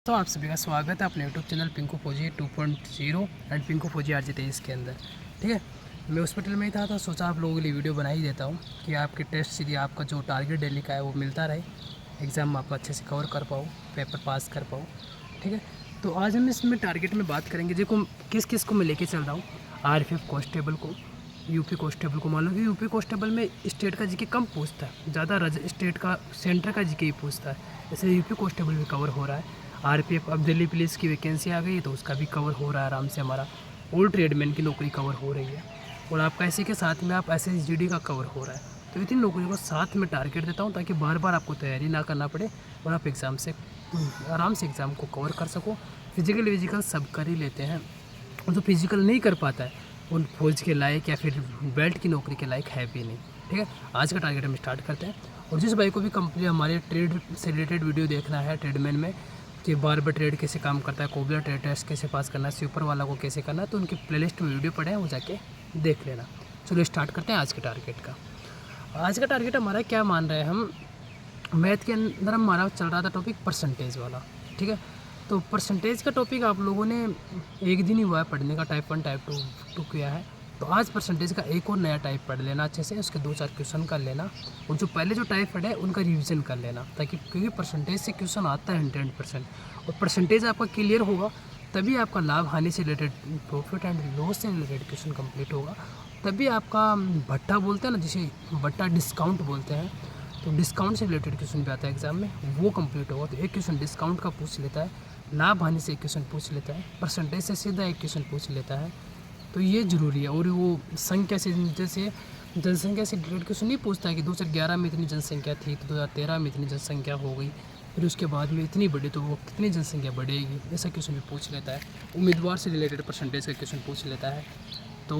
तो आप सभी का स्वागत है अपने यूट्यूब चैनल पिंकू फौजी 2.0 एंड पिंकू फौजी RJ23 के अंदर। ठीक है, मैं हॉस्पिटल में ही था तो सोचा आप लोगों के लिए वीडियो बना ही देता हूँ कि आपके टेस्ट सीधे आपका जो टारगेट डेली का है वो मिलता रहे, एग्ज़ाम आप अच्छे से कवर कर पाओ, पेपर पास कर पाओ। ठीक है, तो आज हम इसमें टारगेट में बात करेंगे देखो किस किस को मैं लेके चल रहा हूँ। RFF कांस्टेबल को, यूपी कांस्टेबल को। मान लो कि यूपी कांस्टेबल में स्टेट का जीके कम पूछता है, ज़्यादा स्टेट का सेंटर का जीके ही पूछता है, जैसे यूपी कांस्टेबल भी कवर हो रहा है। RPF अब दिल्ली पुलिस की वैकेंसी आ गई है तो उसका भी कवर हो रहा है आराम से, हमारा ओल्ड ट्रेडमैन की नौकरी कवर हो रही है और आपका इसी के साथ में आप SSGD का कवर हो रहा है। तो इतनी नौकरियों को साथ में टारगेट देता हूँ ताकि बार बार आपको तैयारी ना करना पड़े और आप एग्ज़ाम से आराम से एग्ज़ाम को कवर कर सको। फिजिकल सब कर ही लेते हैं और जो फिजिकल नहीं कर पाता है उन फौज के लायक या फिर बेल्ट की नौकरी के लायक है भी नहीं। ठीक है, आज का टारगेट हम स्टार्ट करते हैं। और जिस भाई को भी कंप्लीट हमारे ट्रेड से रिलेटेड वीडियो देखना है, ट्रेडमैन में कि बार्बर ट्रेड कैसे काम करता है, कोबलर ट्रेड टेस्ट कैसे पास करना है, स्वीपर वाला को कैसे करना है, तो उनकी प्लेलिस्ट में वीडियो पड़े हैं, वो जाके देख लेना। चलो स्टार्ट करते हैं आज के टारगेट का। आज का टारगेट हमारा क्या मान रहे हैं हम, मैथ के अंदर हमारा चल रहा था टॉपिक परसेंटेज वाला। ठीक है, तो परसेंटेज का टॉपिक आप लोगों ने एक दिन ही हुआ है पढ़ने का, टाइप 1 टाइप 2 किया है, तो आज परसेंटेज का एक और नया टाइप पढ़ लेना अच्छे से, उसके 2-4 क्वेश्चन कर लेना और जो पहले जो टाइप पढ़े उनका रिवीजन कर लेना, ताकि क्योंकि परसेंटेज से क्वेश्चन आता है 100% और परसेंटेज आपका क्लियर होगा तभी आपका लाभ हानि से रिलेटेड, प्रॉफिट एंड लॉस से रिलेटेड क्वेश्चन कंप्लीट होगा, तभी आपका भट्टा बोलते हैं ना, जिसे भट्टा डिस्काउंट बोलते हैं, तो डिस्काउंट से रिलेटेड क्वेश्चन भी आता है एग्जाम में, वो कंप्लीट होगा। तो एक क्वेश्चन डिस्काउंट का पूछ लेता है, लाभ हानि से एक क्वेश्चन पूछ लेता है, परसेंटेज से सीधा एक क्वेश्चन पूछ लेता है, तो ये ज़रूरी है। और वो संख्या से, जैसे जनसंख्या से रिलेटेड क्वेश्चन नहीं पूछता है कि 2011 में इतनी जनसंख्या थी तो 2013 में इतनी जनसंख्या हो गई, फिर उसके बाद में इतनी बढ़ी तो वो कितनी जनसंख्या बढ़ेगी, ऐसा क्वेश्चन भी पूछ लेता है। उम्मीदवार से रिलेटेड परसेंटेज का क्वेश्चन पूछ लेता है। तो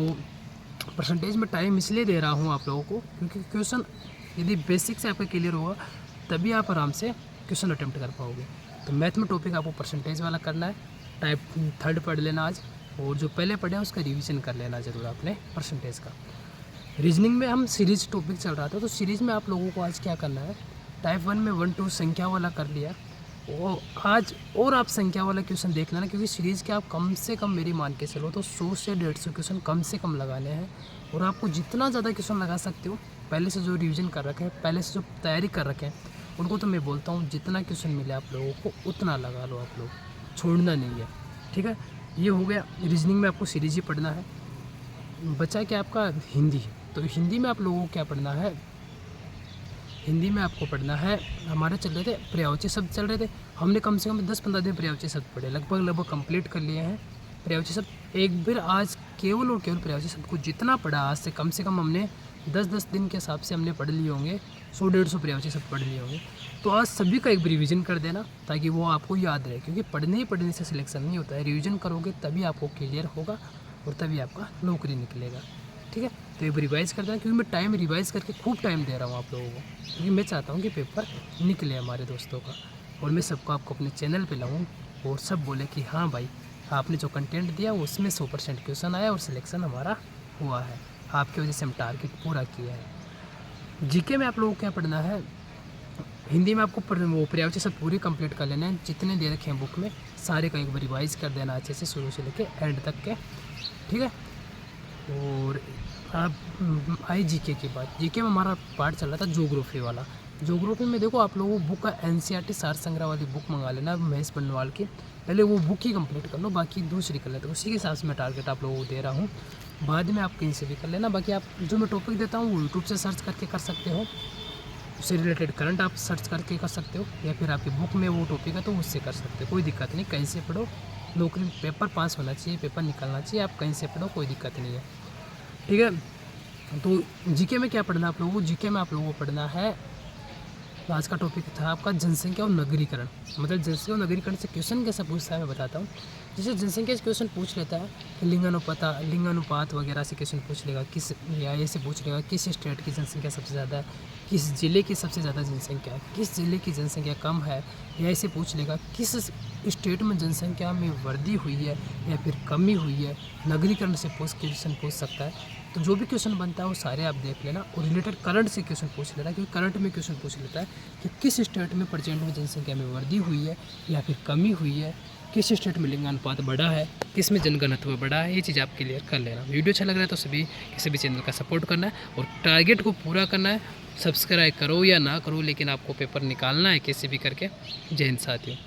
परसेंटेज में टाइम इसलिए दे रहा हूँ आप लोगों को क्योंकि क्वेश्चन यदि बेसिक से आपका क्लियर होगा तभी आप आराम से क्वेश्चन अटेम्प्ट कर पाओगे। तो मैथ में टॉपिक आपको परसेंटेज वाला करना है, टाइप 3 पढ़ लेना आज, और जो पहले पढ़े हैं उसका रिवीजन कर लेना ज़रूर आपने परसेंटेज का। रीजनिंग में हम सीरीज टॉपिक चल रहा था, तो सीरीज में आप लोगों को आज क्या करना है, टाइप 1 में 1-2 संख्या वाला कर लिया, वो आज और आप संख्या वाला क्वेश्चन देख लेना, क्योंकि सीरीज़ के आप कम से कम मेरी मान के चलो तो 100 से 150 क्वेश्चन कम से कम लगाने हैं। और आपको जितना ज़्यादा क्वेश्चन लगा सकते हो, पहले से जो रिवीजन कर रखे हैं, पहले से जो तैयारी कर रखे हैं, उनको तो मैं बोलता हूँ जितना क्वेश्चन मिले आप लोगों को उतना लगा लो, आप लोग छोड़ना नहीं है। ठीक है, ये हो गया। रीजनिंग में आपको सीरीज ही पढ़ना है। बचा क्या आपका हिंदी, तो हिंदी में आप लोगों को क्या पढ़ना है, हिंदी में आपको पढ़ना है, हमारे चल रहे थे पर्यायवाची शब्द चल रहे थे, हमने कम से कम 10-15 दिन पर्यायवाची शब्द पढ़े, लगभग कंप्लीट कर लिए हैं पर्यायवाची शब्द। एक बार आज केवल और केवल पर्यायवाची शब्द को जितना पढ़ा, आज से कम हमने 10-10 दिन के हिसाब से हमने पढ़ लिए होंगे, 100-150 पर्यायवाची शब्द पढ़ लिए होंगे। तो आज सभी का एक रिवीजन कर देना ताकि वो आपको याद रहे, क्योंकि पढ़ने से सिलेक्शन नहीं होता है, रिवीजन करोगे तभी आपको क्लियर होगा और तभी आपका नौकरी निकलेगा। ठीक है, तो एक रिवाइज कर देना, क्योंकि मैं टाइम रिवाइज करके खूब टाइम दे रहा हूँ आप लोगों को, क्योंकि मैं चाहता हूँ कि पेपर निकले हमारे दोस्तों का, और मैं सबको आपको अपने चैनल पे लाऊँ और सब बोले कि हाँ भाई आपने जो कंटेंट दिया वो उसमें 100% क्वेश्चन आया और सिलेक्शन हमारा हुआ है, आपकी वजह से हम टारगेट पूरा किया है। जीके में आप लोगों को क्या पढ़ना है, हिंदी में आपको वो पर्यायवाची सब पूरी कंप्लीट कर लेना है, जितने दे रखे हैं बुक में सारे का एक बार रिवाइज कर देना अच्छे से, शुरू से लेके एंड तक के। ठीक है, और अब आई जीके की बात। जीके में हमारा पार्ट चल रहा था ज्योग्राफी वाला। ज्योग्राफी में देखो आप लोगों को बुक का NCERT सार संग्रह वाली बुक मंगा लेना महेश बंडवाल की, पहले वो बुक ही कंप्लीट कर लो, बाकी दूसरी कर लेते, उसी के हिसाब से मैं टारगेट आप लोगों को दे रहा हूँ। बाद में आप कहीं से भी कर लेना, बाकी आप जो मैं टॉपिक देता हूँ वो यूट्यूब से सर्च करके कर सकते हो, उससे रिलेटेड करंट आप सर्च करके कर सकते हो, या फिर आपकी बुक में वो टॉपिक है तो उससे कर सकते हो, कोई दिक्कत नहीं, कहीं से पढ़ो। नौकरी पेपर पास होना चाहिए, पेपर निकलना चाहिए, आप कहीं से पढ़ो, कोई दिक्कत नहीं है। ठीक है, तो जीके में क्या पढ़ना है आप लोगों को, जीके में आप लोगों को पढ़ना है, आज का टॉपिक था आपका जनसंख्या और नगरीकरण। मतलब जनसंख्या और नगरीकरण से क्वेश्चन कैसा पूछता है मैं बताता हूँ। जैसे जनसंख्या से क्वेश्चन पूछ लेता है कि लिंगानुपात वगैरह से क्वेश्चन पूछ लेगा, किस या ऐसे पूछ लेगा किस स्टेट की जनसंख्या सबसे ज़्यादा है, किस ज़िले की सबसे ज़्यादा जनसंख्या है, किस ज़िले की जनसंख्या कम है, या ऐसे पूछ लेगा किस स्टेट में जनसंख्या में वृद्धि हुई है या फिर कमी हुई है। नगरीकरण से क्वेश्चन पूछ सकता है। तो जो भी क्वेश्चन बनता है वो सारे आप देख लेना और रिलेटेड करंट से क्वेश्चन पूछ लेना, क्योंकि करंट में क्वेश्चन पूछ लेता है कि किस स्टेट में परसेंट में जनसंख्या में वृद्धि हुई है या फिर कमी हुई है, किस स्टेट में लिंगानुपात बढ़ा है, किस में जनघनत्व बढ़ा है, ये चीज़ आप क्लियर कर लेना। वीडियो अच्छा लग रहा है तो सभी किसी भी चैनल का सपोर्ट करना है और टारगेट को पूरा करना है। सब्सक्राइब करो या ना करो, लेकिन आपको पेपर निकालना है कैसे भी करके। जय हिंद साथियों।